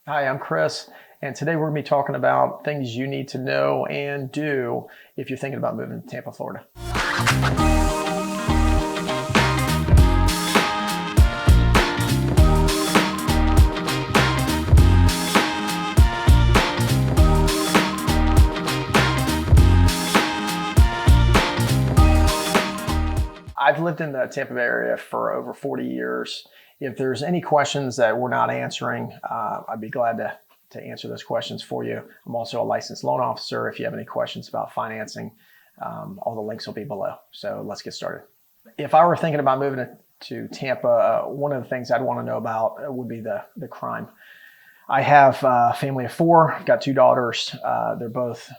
Hi, I'm Chris, and today we're going to be talking about things you need to know and do if you're thinking about moving to Tampa, Florida. I've lived in the Tampa Bay area for over 40 years. If there's any questions that we're not answering, I'd be glad to answer those questions for you. I'm also a licensed loan officer. If you have any questions about financing, all the links will be below. So let's get started. If I were thinking about moving to Tampa, one of the things I'd want to know about would be the crime. I have a family of four. I've got two daughters. They're both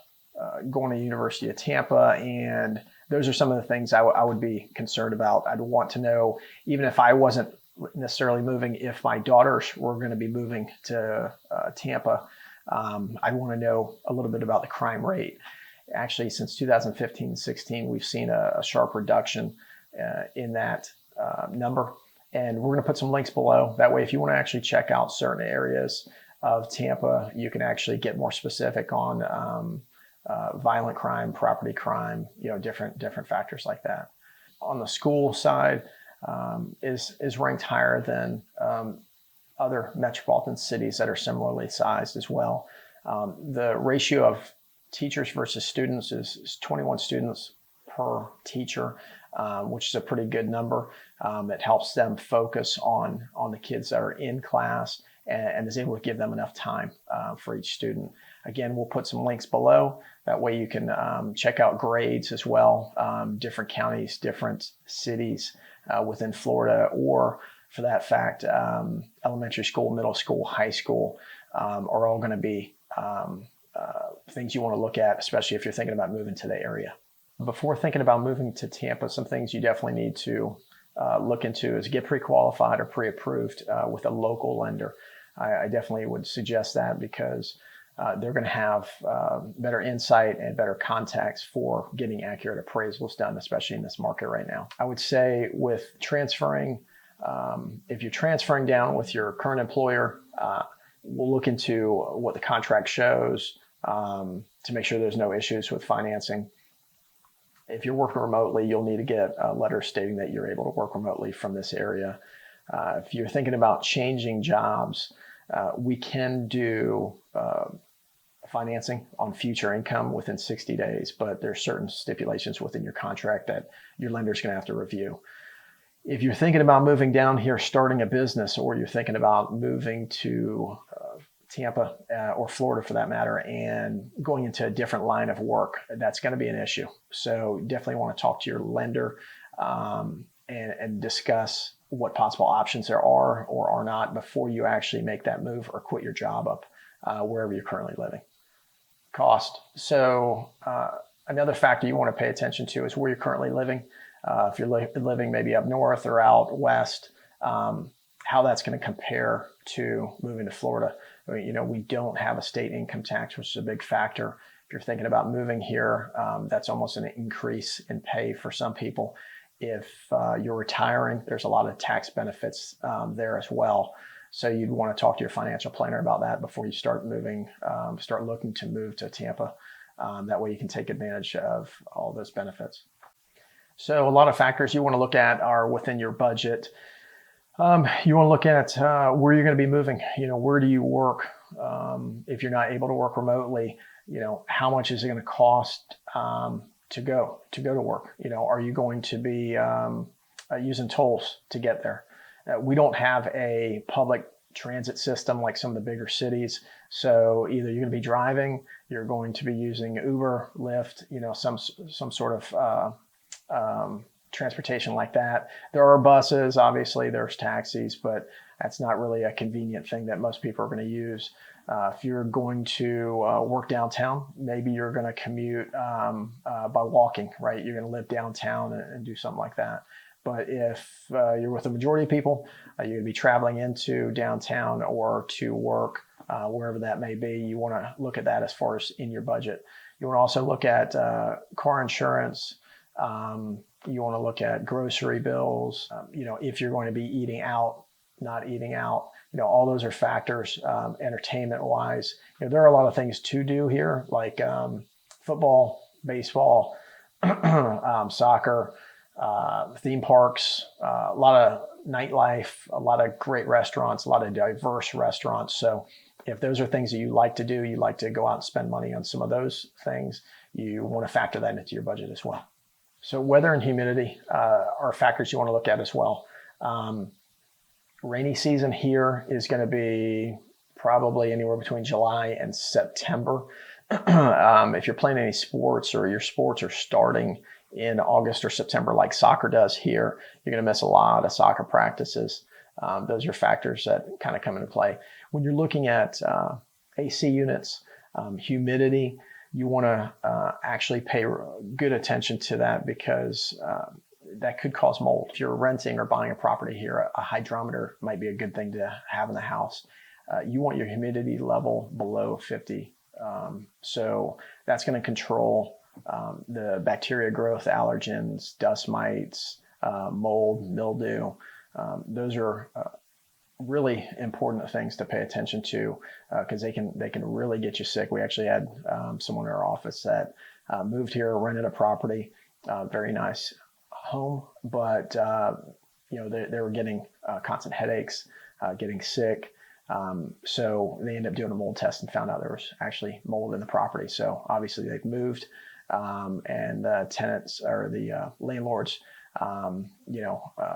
going to the University of Tampa, and those are some of the things I would be concerned about. I'd want to know, even if I wasn't necessarily moving, if my daughters were going to be moving to Tampa, I'd want to know a little bit about the crime rate. Actually, since 2015 and 16, we've seen a sharp reduction in that number. And we're going to put some links below. That way, if you want to actually check out certain areas of Tampa, you can actually get more specific on violent crime, property crime, different factors like that. On the school side, is ranked higher than other metropolitan cities that are similarly sized as well. The ratio of teachers versus students is 21 students per teacher, which is a pretty good number. It helps them focus on the kids that are in class and is able to give them enough time for each student. Again, we'll put some links below. That way you can check out grades as well, different counties, different cities within Florida, or for that fact, elementary school, middle school, high school are all going to be things you want to look at, especially if you're thinking about moving to the area. Before thinking about moving to Tampa, some things you definitely need to look into is get pre-qualified or pre-approved with a local lender. I definitely would suggest that because they're going to have better insight and better contacts for getting accurate appraisals done, especially in this market right now. I would say with transferring, if you're transferring down with your current employer, we'll look into what the contract shows to make sure there's no issues with financing. If you're working remotely, you'll need to get a letter stating that you're able to work remotely from this area. If you're thinking about changing jobs, we can do financing on future income within 60 days, but there's certain stipulations within your contract that your lender's going to have to review. If you're thinking about moving down here, starting a business, or you're thinking about moving to Tampa or Florida for that matter, and going into a different line of work, that's going to be an issue. So definitely want to talk to your lender and discuss what possible options there are or are not before you actually make that move or quit your job up wherever you're currently living. Cost. So another factor you want to pay attention to is where you're currently living. If you're living maybe up north or out west, how that's going to compare to moving to Florida. We don't have a state income tax, which is a big factor. If you're thinking about moving here, that's almost an increase in pay for some people. If you're retiring, there's a lot of tax benefits there as well. So you'd want to talk to your financial planner about that before you start moving, start looking to move to Tampa. That way you can take advantage of all those benefits. So a lot of factors you want to look at are within your budget. You want to look at where you're going to be moving. Where do you work? If you're not able to work remotely, how much is it going to cost to go to work? Are you going to be using tolls to get there? We don't have a public transit system like some of the bigger cities. So either you're going to be driving, you're going to be using Uber, Lyft, some sort of transportation like that. There are buses, obviously there's taxis, but that's not really a convenient thing that most people are going to use. If you're going to work downtown, maybe you're going to commute by walking, right? You're going to live downtown and do something like that. But if you're with the majority of people, you're going to be traveling into downtown or to work, wherever that may be. You want to look at that as far as in your budget. You want to also look at car insurance. You want to look at grocery bills. If you're going to be eating out, not eating out, all those are factors. Entertainment wise, there are a lot of things to do here, like football, baseball, soccer, theme parks, a lot of nightlife, a lot of great restaurants, a lot of diverse restaurants. So if those are things that you like to do, you like to go out and spend money on some of those things, you want to factor that into your budget as well. So weather and humidity are factors you want to look at as well. Rainy season here is going to be probably anywhere between July and September. If you're playing any sports or your sports are starting in August or September, like soccer does here, you're going to miss a lot of soccer practices. Those are factors that kind of come into play. When you're looking at AC units, humidity, you want to actually pay good attention to that, because that could cause mold. If you're renting or buying a property here, a hydrometer might be a good thing to have in the house. You want your humidity level below 50. So that's going to control the bacteria growth, allergens, dust mites, mold, mildew. Those are really important things to pay attention to, because they can really get you sick. We actually had someone in our office that moved here, rented a property, very nice home, but they were getting constant headaches, getting sick. So they ended up doing a mold test and found out there was actually mold in the property. So obviously they've moved, and the tenants or the landlords,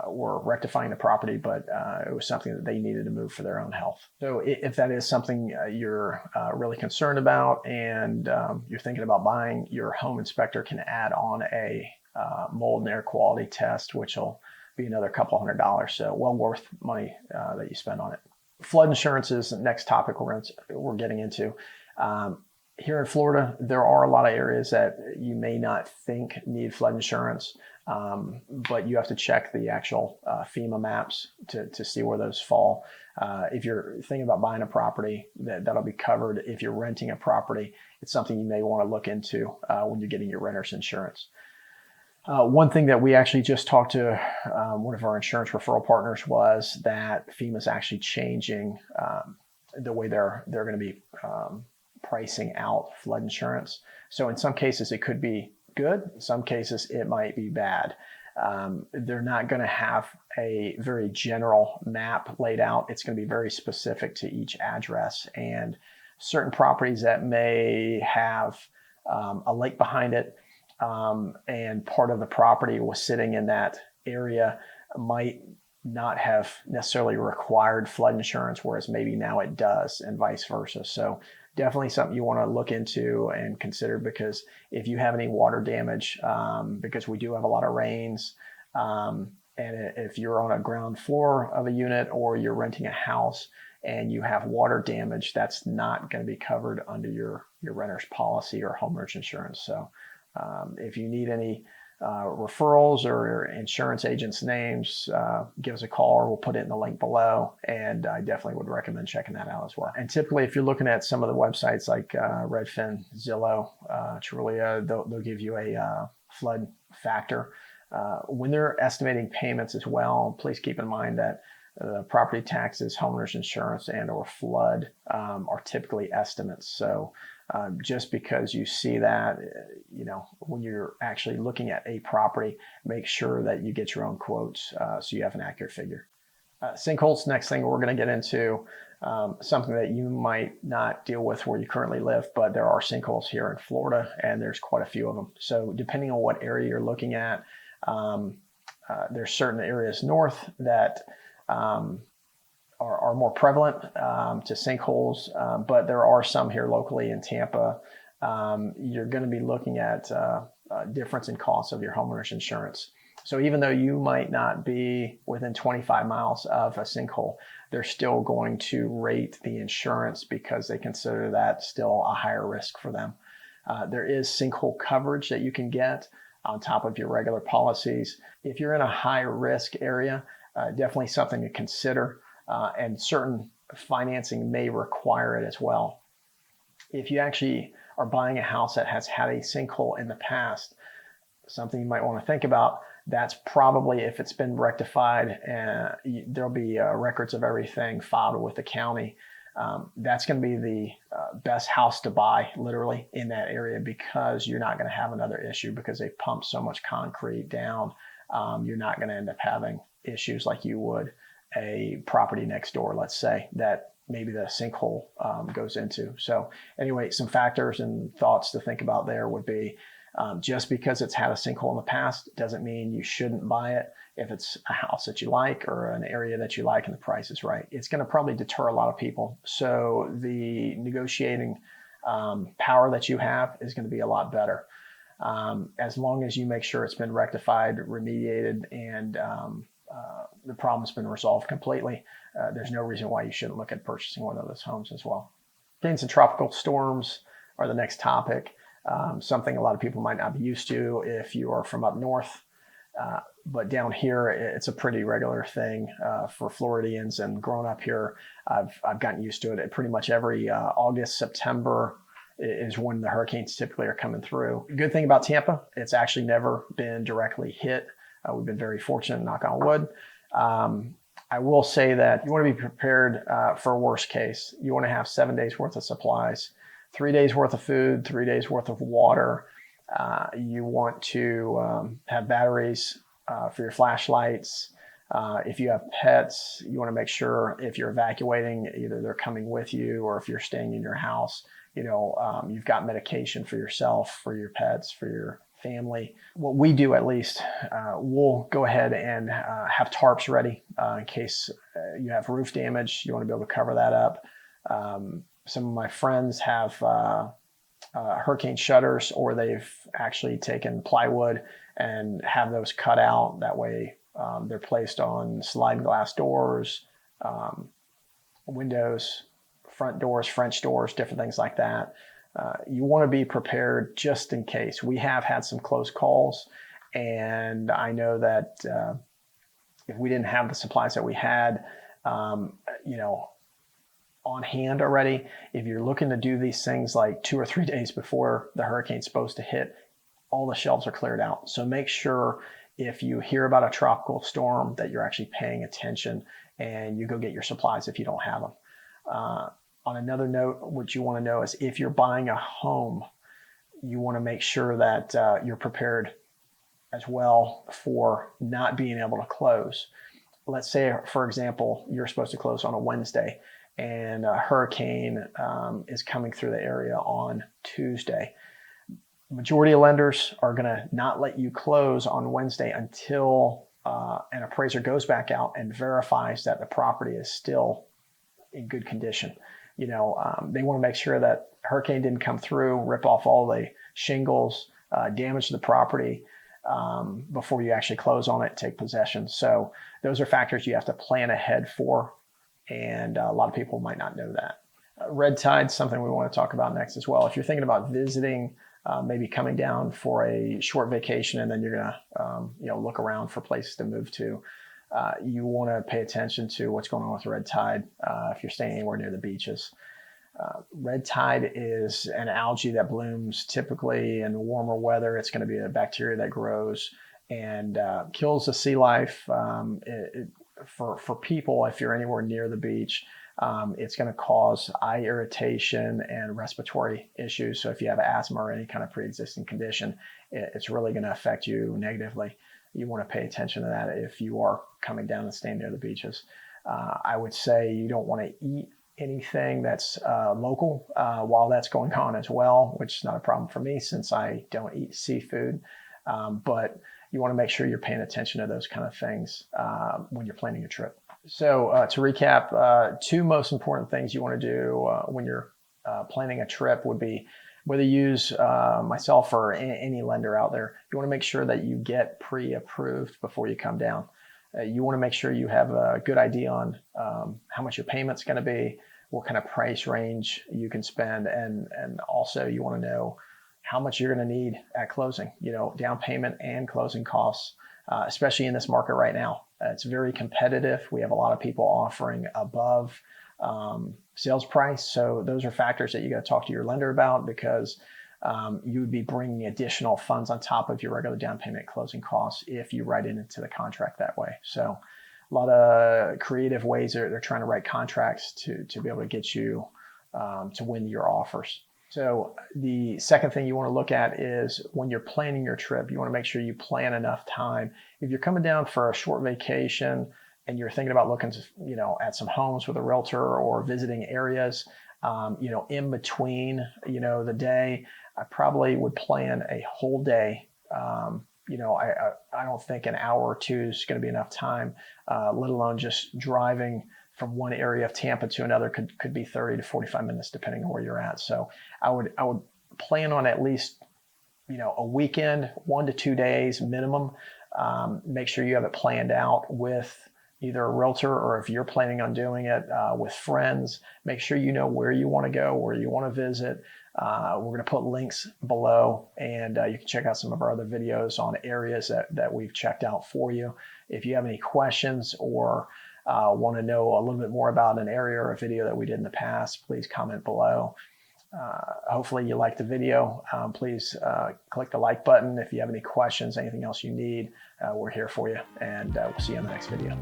were rectifying the property, but it was something that they needed to move for their own health. So if that is something you're really concerned about, and you're thinking about buying, your home inspector can add on a mold and air quality test, which will be another couple $100. So well worth money that you spend on it. Flood insurance is the next topic we're getting into. Here in Florida, there are a lot of areas that you may not think need flood insurance, but you have to check the actual FEMA maps to see where those fall. If you're thinking about buying a property, that'll be covered. If you're renting a property, it's something you may want to look into when you're getting your renter's insurance. One thing that we actually just talked to one of our insurance referral partners was that FEMA's actually changing the way they're going to be pricing out flood insurance. So in some cases it could be good, in some cases it might be bad. They're not going to have a very general map laid out. It's going to be very specific to each address, and certain properties that may have a lake behind it, and part of the property was sitting in that area, might not have necessarily required flood insurance, whereas maybe now it does, and vice versa. So definitely something you want to look into and consider, because if you have any water damage, because we do have a lot of rains, and if you're on a ground floor of a unit or you're renting a house and you have water damage, that's not going to be covered under your renter's policy or homeowner's insurance. So if you need any referrals or insurance agents' names, give us a call, or we'll put it in the link below. And I definitely would recommend checking that out as well. And typically, if you're looking at some of the websites like Redfin, Zillow, Trulia, they'll give you a flood factor. When they're estimating payments as well, please keep in mind that property taxes, homeowners insurance, and or flood are typically estimates. So just because you see that, when you're actually looking at a property, make sure that you get your own quotes so you have an accurate figure. Sinkholes, next thing we're going to get into, something that you might not deal with where you currently live, but there are sinkholes here in Florida, and there's quite a few of them. So depending on what area you're looking at, there's certain areas north that are more prevalent to sinkholes, but there are some here locally in Tampa. You're going to be looking at a difference in cost of your homeowner's insurance. So even though you might not be within 25 miles of a sinkhole, they're still going to rate the insurance because they consider that still a higher risk for them. There is sinkhole coverage that you can get on top of your regular policies. If you're in a high risk area, definitely something to consider, and certain financing may require it as well. If you actually are buying a house that has had a sinkhole in the past, something you might want to think about, That's probably, if it's been rectified, there'll be records of everything filed with the county. That's going to be the best house to buy, literally, in that area, because you're not going to have another issue because they pump so much concrete down. You're not going to end up having issues like you would a property next door, let's say, that maybe the sinkhole goes into. So anyway, some factors and thoughts to think about there would be, just because it's had a sinkhole in the past doesn't mean you shouldn't buy it. If it's a house that you like or an area that you like and the price is right, it's going to probably deter a lot of people. So the negotiating power that you have is going to be a lot better. As long as you make sure it's been rectified, remediated, and the problem's been resolved completely, there's no reason why you shouldn't look at purchasing one of those homes as well. Hurricanes and tropical storms are the next topic. Something a lot of people might not be used to if you are from up north. But down here, it's a pretty regular thing for Floridians, and growing up here, I've gotten used to it. Pretty much every August, September is when the hurricanes typically are coming through. Good thing about Tampa, it's actually never been directly hit. We've been very fortunate, knock on wood. I will say that you want to be prepared for a worst case. You want to have 7 days worth of supplies, 3 days worth of food, 3 days worth of water. You want to have batteries for your flashlights. If you have pets, you want to make sure if you're evacuating, either they're coming with you, or if you're staying in your house, you've got medication for yourself, for your pets, for your family. What we do, at least, we'll go ahead and have tarps ready in case you have roof damage. You want to be able to cover that up. Some of my friends have hurricane shutters, or they've actually taken plywood and have those cut out. That way they're placed on sliding glass doors, windows, front doors, French doors, different things like that. You want to be prepared just in case. We have had some close calls, and I know that if we didn't have the supplies that we had, on hand already, if you're looking to do these things like 2 or 3 days before the hurricane's supposed to hit, all the shelves are cleared out. So make sure if you hear about a tropical storm that you're actually paying attention and you go get your supplies if you don't have them. On another note, what you want to know is if you're buying a home, you want to make sure that you're prepared as well for not being able to close. Let's say, for example, you're supposed to close on a Wednesday and a hurricane is coming through the area on Tuesday. Majority of lenders are going to not let you close on Wednesday until an appraiser goes back out and verifies that the property is still in good condition. They want to make sure that hurricane didn't come through, rip off all the shingles, damage the property before you actually close on it, take possession. So those are factors you have to plan ahead for, and a lot of people might not know that. Red tide, something we want to talk about next as well. If you're thinking about visiting, maybe coming down for a short vacation, and then you're gonna look around for places to move to, you want to pay attention to what's going on with red tide if you're staying anywhere near the beaches. Red tide is an algae that blooms typically in warmer weather. It's going to be a bacteria that grows and kills the sea life. For people, if you're anywhere near the beach, it's going to cause eye irritation and respiratory issues. So if you have asthma or any kind of pre-existing condition, it's really going to affect you negatively. You want to pay attention to that if you are coming down and staying near the beaches. I would say you don't want to eat anything that's local while that's going on as well, which is not a problem for me since I don't eat seafood. But you want to make sure you're paying attention to those kind of things when you're planning a trip. So to recap, two most important things you want to do when you're planning a trip would be, whether you use myself or any lender out there, you want to make sure that you get pre-approved before you come down. You want to make sure you have a good idea on how much your payment's going to be, what kind of price range you can spend, and also you want to know how much you're going to need at closing, down payment and closing costs, especially in this market right now. It's very competitive. We have a lot of people offering above sales price. So those are factors that you got to talk to your lender about, because you would be bringing additional funds on top of your regular down payment closing costs if you write it into the contract that way. So a lot of creative ways they're trying to write contracts to be able to get you to win your offers. So the second thing you want to look at is when you're planning your trip, you want to make sure you plan enough time. If you're coming down for a short vacation and you're thinking about looking at some homes with a realtor or visiting areas, in between, the day, I probably would plan a whole day. I don't think an hour or two is going to be enough time, let alone just driving from one area of Tampa to another could be 30 to 45 minutes depending on where you're at. So I would plan on at least, a weekend, 1 to 2 days minimum. Make sure you have it planned out with either a realtor or if you're planning on doing it with friends. Make sure you know where you want to go, where you want to visit. We're going to put links below, and you can check out some of our other videos on areas that we've checked out for you. If you have any questions or want to know a little bit more about an area or a video that we did in the past, please comment below. Hopefully you liked the video. Please click the like button. If you have any questions, anything else you need, we're here for you, and we'll see you in the next video.